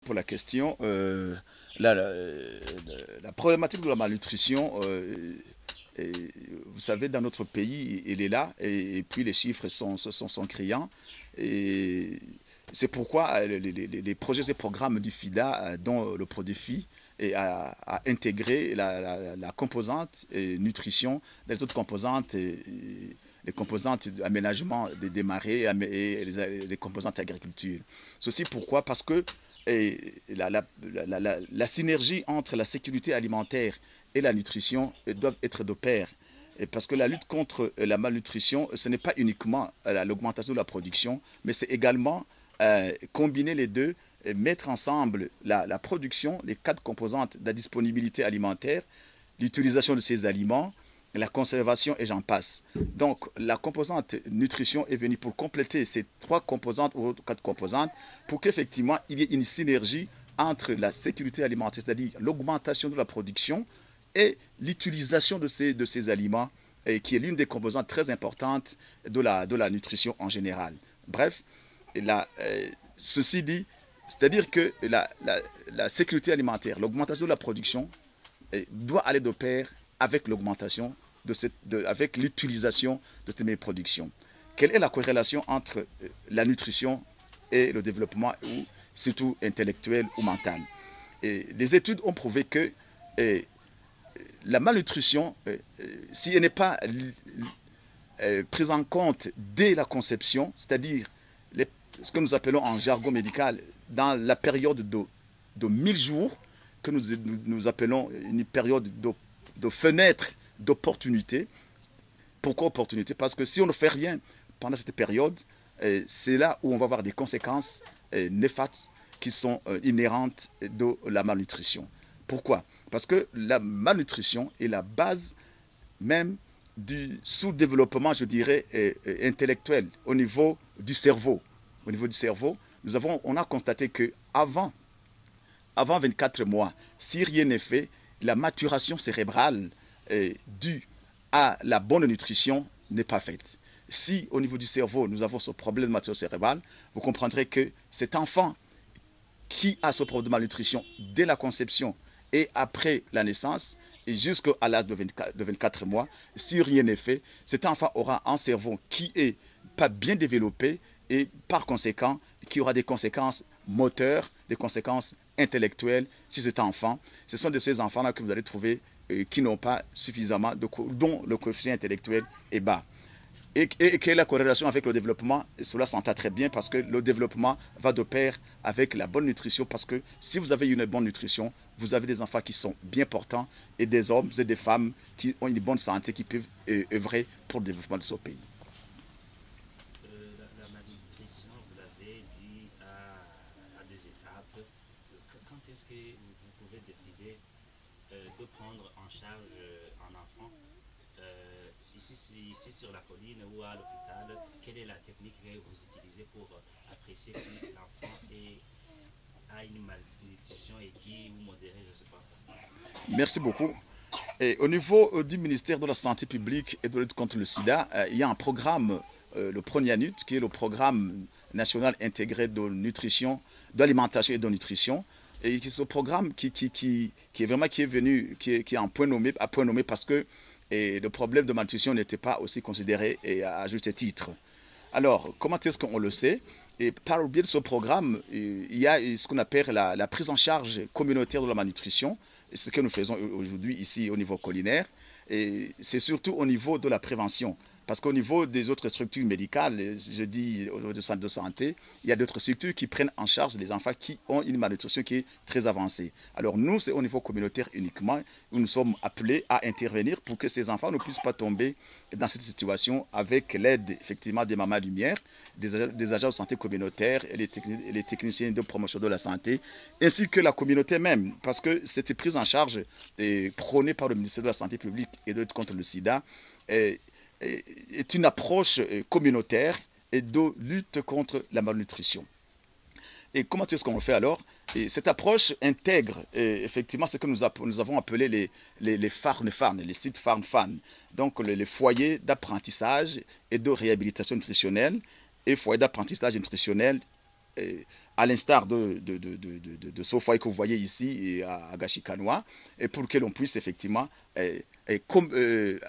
Pour la question, la, la- la problématique de la malnutrition, et, vous savez, dans notre pays, elle est là, et puis les chiffres sont criants. Et c'est pourquoi les projets et programmes du FIDA, dont le PRODEFI, a intégré la composante nutrition des autres composantes, les composantes aménagement des marais et les composantes agriculture. Ceci pourquoi? Parce que la synergie entre la sécurité alimentaire et la nutrition doivent être de pair. Et parce que la lutte contre la malnutrition, ce n'est pas uniquement l'augmentation de la production, mais c'est également combiner les deux, et mettre ensemble la production, les quatre composantes de la disponibilité alimentaire, l'utilisation de ces aliments, la conservation et j'en passe. Donc la composante nutrition est venue pour compléter ces trois composantes ou quatre composantes pour qu'effectivement il y ait une synergie entre la sécurité alimentaire, c'est-à-dire l'augmentation de la production et l'utilisation de ces aliments, et qui est l'une des composantes très importantes de la nutrition en général. Bref, ceci dit, c'est-à-dire que la sécurité alimentaire, l'augmentation de la production doit aller de pair avec l'augmentation avec l'utilisation de ces productions. Quelle est la corrélation entre la nutrition et le développement, ou surtout intellectuel ou mental? Et les études ont prouvé que la malnutrition, si elle n'est pas prise en compte dès la conception, c'est-à-dire ce que nous appelons en jargon médical, dans la période de 1000 jours, que nous appelons une période de fenêtre d'opportunité. Pourquoi opportunité? Parce que si on ne fait rien pendant cette période, c'est là où on va avoir des conséquences néfastes qui sont inhérentes de la malnutrition. Pourquoi? Parce que la malnutrition est la base même du sous-développement, je dirais, intellectuel au niveau du cerveau. Au niveau du cerveau, on a constaté que avant 24 mois, si rien n'est fait, la maturation cérébrale due à la bonne nutrition n'est pas faite. Si au niveau du cerveau, nous avons ce problème de maturation cérébrale, vous comprendrez que cet enfant qui a ce problème de malnutrition dès la conception et après la naissance, et jusqu'à l'âge de 24 mois, si rien n'est fait, cet enfant aura un cerveau qui n'est pas bien développé, et par conséquent, qui aura des conséquences moteurs, des conséquences intellectuelles si c'est un enfant. Ce sont de ces enfants-là que vous allez trouver qui n'ont pas suffisamment, dont le coefficient intellectuel est bas. Et quelle est la corrélation avec le développement? Et cela s'entend très bien, parce que le développement va de pair avec la bonne nutrition, parce que si vous avez une bonne nutrition, vous avez des enfants qui sont bien portants, et des hommes et des femmes qui ont une bonne santé, qui peuvent œuvrer pour le développement de ce pays. La malnutrition, vous l'avez dit, à des étapes. Quand est-ce que vous pouvez décider de prendre en charge un enfant ici sur la colline ou à l'hôpital? Quelle est la technique que vous utilisez pour apprécier si l'enfant a une malnutrition aiguë ou modérée, je ne sais pas? Merci beaucoup. Et au niveau du ministère de la Santé publique et de la lutte contre le sida, il y a un programme, le PRONIANUT, qui est le programme national intégré de nutrition, d'alimentation et de nutrition. Et c'est ce programme qui est vraiment qui est en point nommé, à point nommé, parce que le problème de malnutrition n'était pas aussi considéré, et à juste titre. Alors, comment est-ce qu'on le sait? Et par le biais de ce programme, il y a ce qu'on appelle la prise en charge communautaire de la malnutrition, et ce que nous faisons aujourd'hui ici au niveau collinaire. Et c'est surtout au niveau de la prévention. Parce qu'au niveau des autres structures médicales, je dis au niveau de centre de santé, il y a d'autres structures qui prennent en charge les enfants qui ont une malnutrition qui est très avancée. Alors nous, c'est au niveau communautaire uniquement où nous sommes appelés à intervenir pour que ces enfants ne puissent pas tomber dans cette situation, avec l'aide effectivement des Mamas Lumière, des agents de santé communautaire et les techniciens de promotion de la santé, ainsi que la communauté même, parce que cette prise en charge prônée par le ministère de la Santé publique et de lutte contre le sida est une approche communautaire et de lutte contre la malnutrition. Et comment est-ce qu'on le fait alors? Et cette approche intègre effectivement ce que nous avons appelé les FARN-FAN, les sites FARN-FAN, donc les foyers d'apprentissage et de réhabilitation nutritionnelle, et foyers d'apprentissage nutritionnel à l'instar de ce foyer que vous voyez ici à Gashikanoa, et pour que l'on puisse effectivement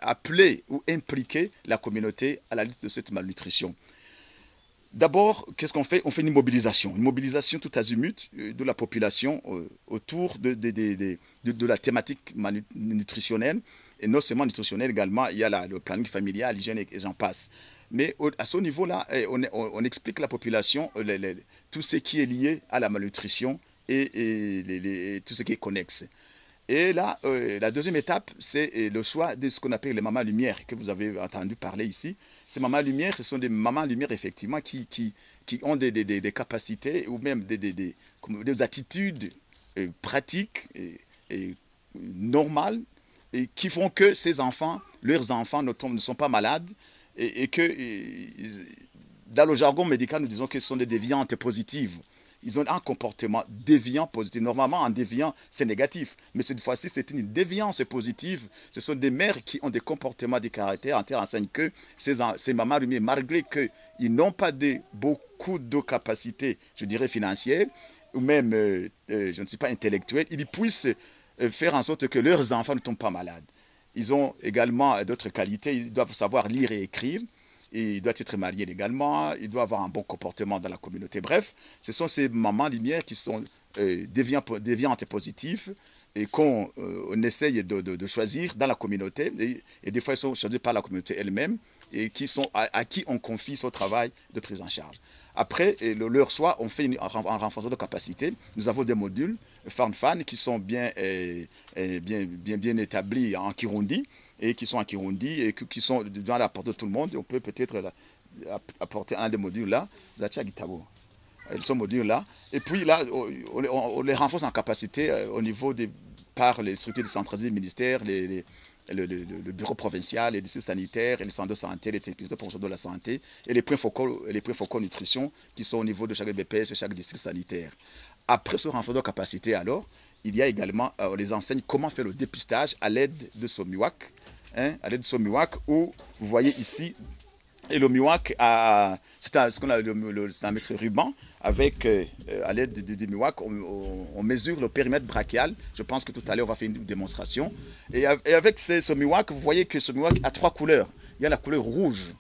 appeler ou impliquer la communauté à la lutte de cette malnutrition. D'abord, qu'est-ce qu'on fait? On fait une mobilisation tout azimut de la population autour de la thématique nutritionnelle, et non seulement nutritionnelle également, il y a le planning familial, l'hygiène et j'en passe. Mais à ce niveau-là, on explique à la population tout ce qui est lié à la malnutrition et tout ce qui est connexe. Et là, la deuxième étape, c'est le choix de ce qu'on appelle les mamans lumière, que vous avez entendu parler ici. Ces mamans lumière, ce sont des mamans lumière, effectivement, qui ont des capacités ou même des attitudes pratiques et normales et qui font que ces enfants, leurs enfants ne sont pas malades et que, dans le jargon médical, nous disons que ce sont des déviantes positives. Ils ont un comportement déviant positif. Normalement, un déviant, c'est négatif. Mais cette fois-ci, c'est une déviance positive. Ce sont des mères qui ont des comportements, des caractères. En terre enseigne que ces mamans, malgré qu'ils n'ont pas beaucoup de capacités, je dirais, financières, ou même, je ne sais pas, intellectuelles, ils puissent faire en sorte que leurs enfants ne tombent pas malades. Ils ont également d'autres qualités. Ils doivent savoir lire et écrire. Il doit être marié légalement, il doit avoir un bon comportement dans la communauté. Bref, ce sont ces mamans lumière qui sont déviantes et positives et qu'on essaye de choisir dans la communauté. Et des fois, elles sont choisies par la communauté elle-même et à qui on confie ce travail de prise en charge. Après, leur choix, on fait un renforcement de capacité. Nous avons des modules FAN qui sont bien établis en Kirundi et qui sont en Kirundi et qui sont dans la portée de tout le monde. On peut peut-être apporter un des modules là. Zacha Gitabo. Ce module là. Et puis là, on les renforce en capacité au niveau par les structures décentralisées du ministère, le bureau provincial, les districts sanitaires, et les centres de santé, les techniciens de promotion de la santé, et les points focaux nutrition qui sont au niveau de chaque BPS et chaque district sanitaire. Après ce renfort de capacité, alors, il y a également, on les enseigne comment faire le dépistage à l'aide de SOMIWAC, à l'aide de SOMIWAC, où vous voyez ici, et le MIWAC, c'est un mètre ruban, avec, à l'aide du MIWAC, on mesure le périmètre brachial. Je pense que tout à l'heure, on va faire une démonstration. Et avec ce MIWAC, vous voyez que ce MIWAC a 3 couleurs. Il y a la couleur rouge,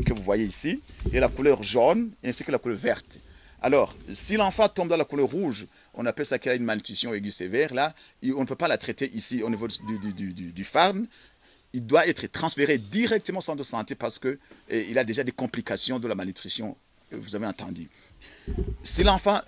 que vous voyez ici, et la couleur jaune, ainsi que la couleur verte. Alors, si l'enfant tombe dans la couleur rouge, on appelle ça qu'il a une malnutrition aiguë sévère. Là, on ne peut pas la traiter ici au niveau du FARN. Il doit être transféré directement au centre de santé parce qu'il a déjà des complications de la malnutrition, vous avez entendu. Si l'enfant,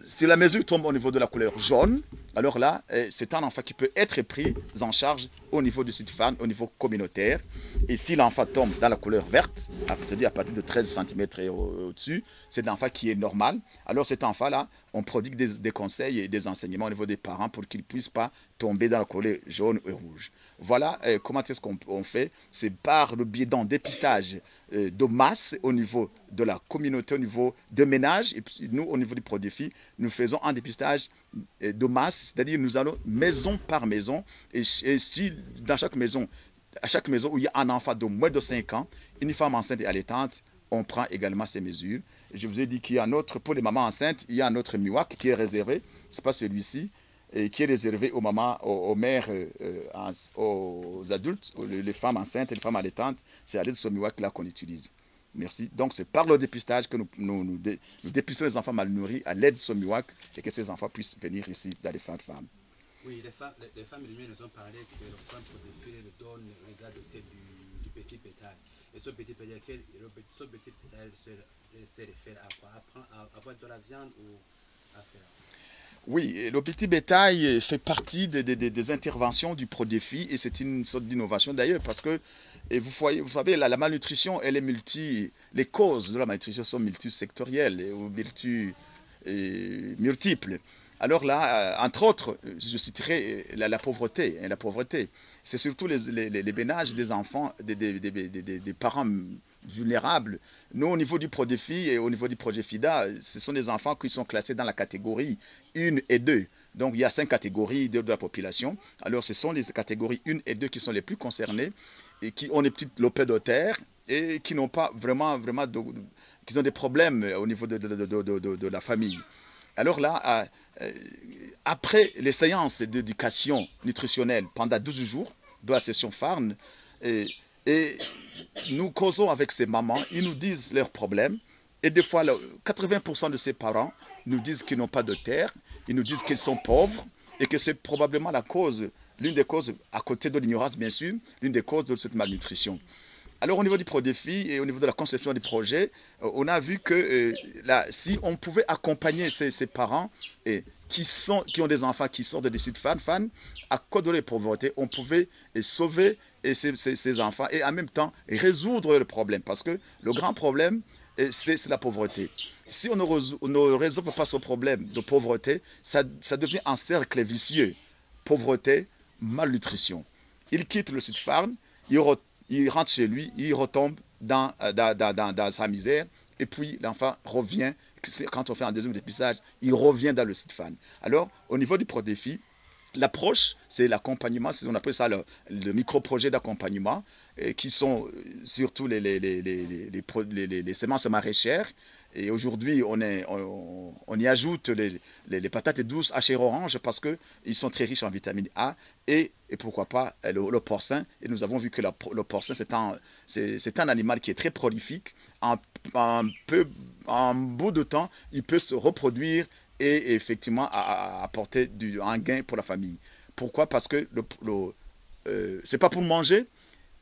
si la mesure tombe au niveau de la couleur jaune, alors là, c'est un enfant qui peut être pris en charge au niveau du site FAN, au niveau communautaire. Et si l'enfant tombe dans la couleur verte, c'est-à-dire à partir de 13 cm et au-dessus, c'est l'enfant qui est normal. Alors cet enfant-là, on prodigue des conseils et des enseignements au niveau des parents pour qu'il ne puisse pas tomber dans la couleur jaune et rouge. Voilà comment est-ce qu'on fait. C'est par le biais d'un dépistage de masse au niveau de la communauté, au niveau de ménage. Et puis nous, au niveau du Prodéfi, nous faisons un dépistage de masse, c'est-à-dire nous allons maison par maison. Et si dans chaque maison, à chaque maison où il y a un enfant de moins de 5 ans, une femme enceinte et allaitante, on prend également ces mesures. Et je vous ai dit qu'il y a un autre, pour les mamans enceintes, il y a un autre MIWAC qui est réservé, ce n'est pas celui-ci, et qui est réservé aux mamans, aux mères, aux adultes, les femmes enceintes et les femmes allaitantes. C'est à l'aide de ce MIWAC-là qu'on utilise. Merci. Donc, c'est par le dépistage que nous dépistons les enfants malnourris à l'aide de ce MIWAC et que ces enfants puissent venir ici dans les femmes. Oui, les femmes lumières nous ont parlé que le programme Prodéfi le donne les adoptés du petit bétail. Et ce petit bétail, c'est de faire à quoi? À avoir de la viande ou à faire? Oui, le petit bétail fait partie des interventions du Prodéfi et c'est une sorte d'innovation d'ailleurs parce que vous savez, la malnutrition, elle est les causes de la malnutrition sont multisectorielles ou multiples. Alors là, entre autres, je citerai la pauvreté. La pauvreté, c'est surtout les ménages des enfants, des parents vulnérables. Nous, au niveau du Prodéfi et au niveau du projet FIDA, ce sont des enfants qui sont classés dans la catégorie 1 et 2. Donc, il y a 5 catégories de la population. Alors, ce sont les catégories 1 et 2 qui sont les plus concernées et qui ont des petites lopées de terre et qui n'ont pas vraiment qu'ils ont des problèmes au niveau de la famille. Alors là, après les séances d'éducation nutritionnelle pendant 12 jours de la session Farn, et nous causons avec ces mamans, ils nous disent leurs problèmes. Et des fois, 80% de ces parents nous disent qu'ils n'ont pas de terre, ils nous disent qu'ils sont pauvres et que c'est probablement la cause, l'une des causes, à côté de l'ignorance bien sûr, l'une des causes de cette malnutrition. Alors au niveau du ProDéfi et au niveau de la conception du projet, on a vu que si on pouvait accompagner ces parents qui ont des enfants qui sortent des sites FAN, à cause de la pauvreté, on pouvait sauver ces enfants et en même temps résoudre le problème. Parce que le grand problème, c'est la pauvreté. Si on ne résout pas ce problème de pauvreté, ça devient un cercle vicieux. Pauvreté, malnutrition. Il quitte le site Farn, il rentre chez lui, il retombe dans sa misère, et puis l'enfant revient, quand on fait un deuxième dépistage, il revient dans le site Farn. Alors, au niveau du ProDéfi, l'approche, c'est l'accompagnement, on appelle ça le micro-projet d'accompagnement, qui sont surtout les semences maraîchères. Et aujourd'hui, on y ajoute les patates douces à chair orange parce qu'ils sont très riches en vitamine A et pourquoi pas le porcin. Et nous avons vu que le porcin, c'est un animal qui est très prolifique. En bout de temps, il peut se reproduire et effectivement apporter un gain pour la famille. Pourquoi? Parce que c'est pas pour manger,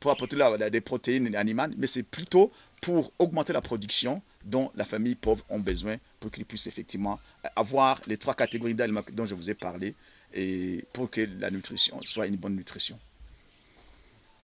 pour apporter des protéines animales, mais c'est plutôt pour augmenter la production dont la famille pauvre ont besoin pour qu'ils puissent effectivement avoir les 3 catégories d'aliments dont je vous ai parlé et pour que la nutrition soit une bonne nutrition.